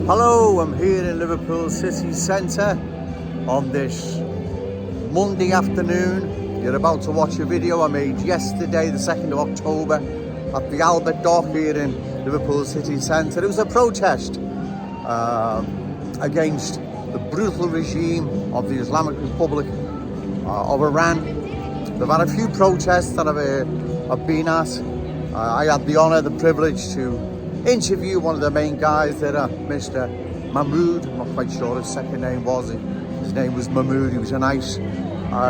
Hello, I'm here in Liverpool city centre on this Monday afternoon. You're about to watch a video I made yesterday, the 2nd of October, at the Albert Dock here in Liverpool city centre. It was a protest against the brutal regime of the Islamic Republic of Iran. They've had a few protests that I've been at. I had the honour, the privilege to interview one of the main guys there, Mr. Mahmoud. I'm not quite sure his second name was. His name was Mahmoud. He was a nice,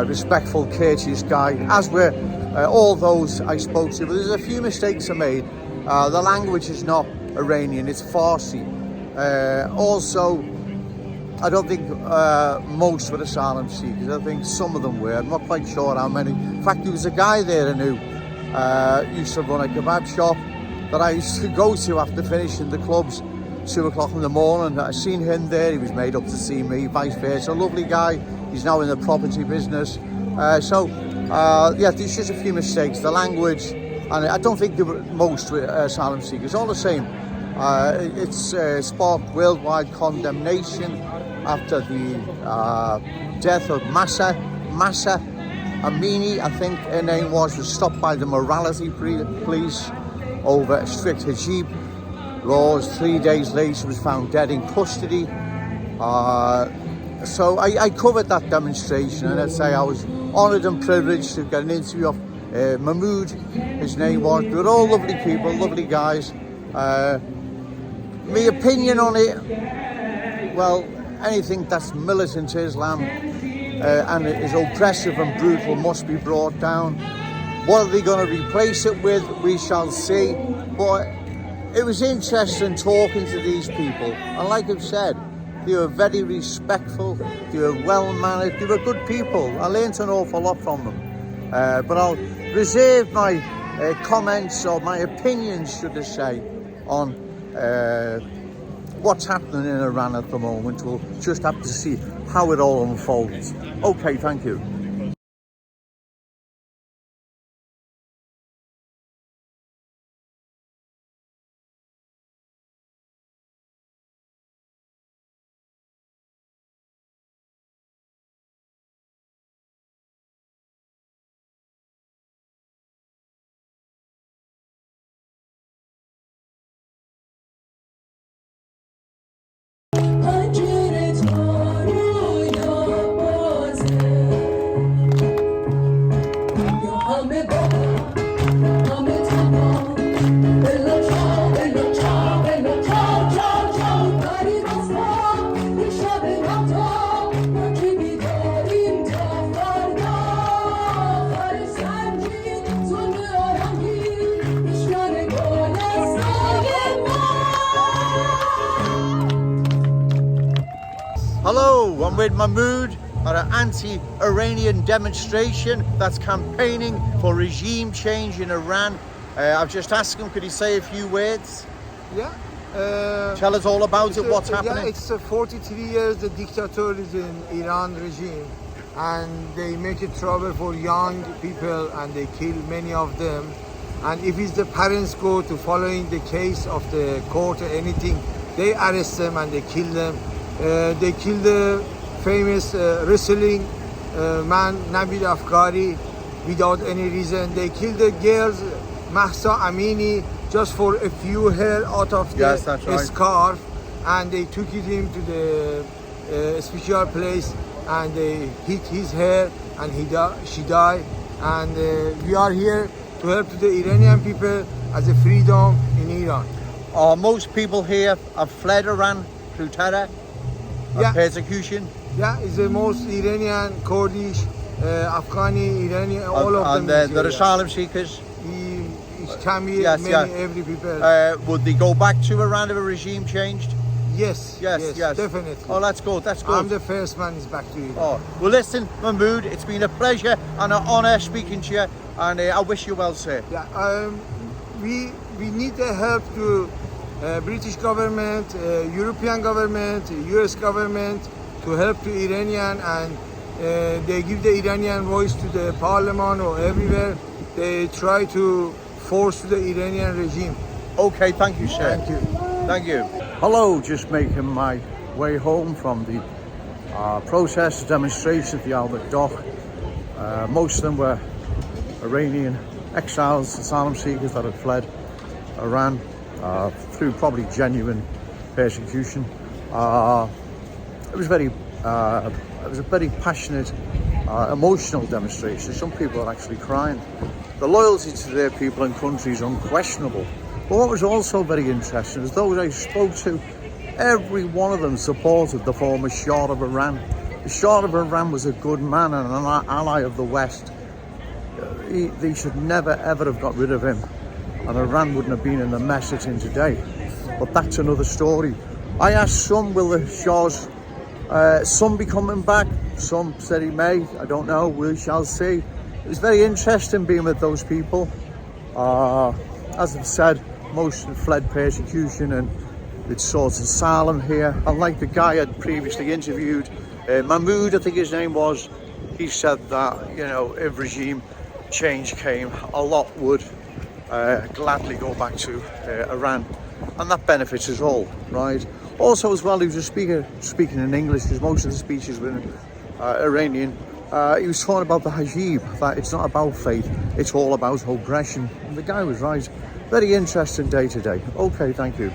respectful, courteous guy, as were all those I spoke to. But there's a few mistakes I made. The language is not Iranian, it's Farsi. Also, I don't think most were asylum seekers. I think some of them were. I'm not quite sure how many. In fact, there was a guy there I knew used to run a kebab shop that I used to go to after finishing the clubs 2 o'clock in the morning. I seen him there. He was made up to see me, vice versa. A lovely guy. He's now in the property business. Yeah, there's just a few mistakes. The language, and I don't think there were most asylum seekers. All the same, it's sparked worldwide condemnation after the death of Masa Amini, I think her name was stopped by the morality police over strict hijab laws. 3 days later, she was found dead in custody. So I covered that demonstration, and I'd say I was honoured and privileged to get an interview of Mahmoud, his name was. They were all lovely people, lovely guys. My opinion on it, well, anything that's militant Islam and is oppressive and brutal must be brought down. What are they going to replace it with? We shall see. But it was interesting talking to these people. And like I've said, they were very respectful. They were well-mannered. They were good people. I learned an awful lot from them. But I'll reserve my comments or my opinions, should I say, on what's happening in Iran at the moment. We'll just have to see how it all unfolds. Okay, thank you. Hello, I'm with Mahmoud at an anti-Iranian demonstration that's campaigning for regime change in Iran. I've just asked him, could he say a few words? Yeah. Tell us all about it, what's happening. Yeah, it's 43 years the dictator is in Iran regime, and they make it trouble for young people and they kill many of them. And if it's the parents go to following the case of the court or anything, they arrest them and they kill them. They killed the famous wrestling man Nabil Afghani without any reason. They killed the girls Mahsa Amini just for a few hair out of the scarf, and they took him to the special place and they hit his hair and she died. And we are here to help the Iranian people as a freedom in Iran. Most people here have fled Iran through terror. Yeah. Persecution. Yeah, it's the most Iranian, Kurdish, Afghani, Iranian, all of them. And they're asylum seekers. It can be every people. Would they go back to Iran if a regime changed? Yes, definitely. Oh, that's good, that's good. I'm the first man is back to Iran. Oh, well listen, Mahmoud, it's been a pleasure and an honour speaking to you, and I wish you well, sir. Yeah, we need the help to British government, European government, US government to help the Iranian, and they give the Iranian voice to the parliament or everywhere. They try to force the Iranian regime. Okay, thank you, sir. Thank you. Thank you. Hello, just making my way home from the protests, demonstration at the Albert Dock. Most of them were Iranian exiles, asylum seekers that had fled Iran through probably genuine persecution. It was a very passionate, emotional demonstration. Some people are actually crying. The loyalty to their people and country is unquestionable. But what was also very interesting is those I spoke to, every one of them supported the former Shah of Iran. The Shah of Iran was a good man and an ally of the West. They should never ever have got rid of him, and Iran wouldn't have been in the mess it's in today. But that's another story. I asked some, will the Shah's son be coming back? Some said he may. I don't know. We shall see. It was very interesting being with those people. As I've said, most had fled persecution and they'd sought asylum here. Unlike the guy I'd previously interviewed, Mahmoud, I think his name was, he said that, you know, if regime change came, a lot would gladly go back to Iran, and that benefits us all, right? Also, as well, he was a speaker speaking in English because most of the speeches were Iranian. He was talking about the hijab, that it's not about faith, it's all about oppression. And the guy was right. Very interesting day today. Okay, thank you.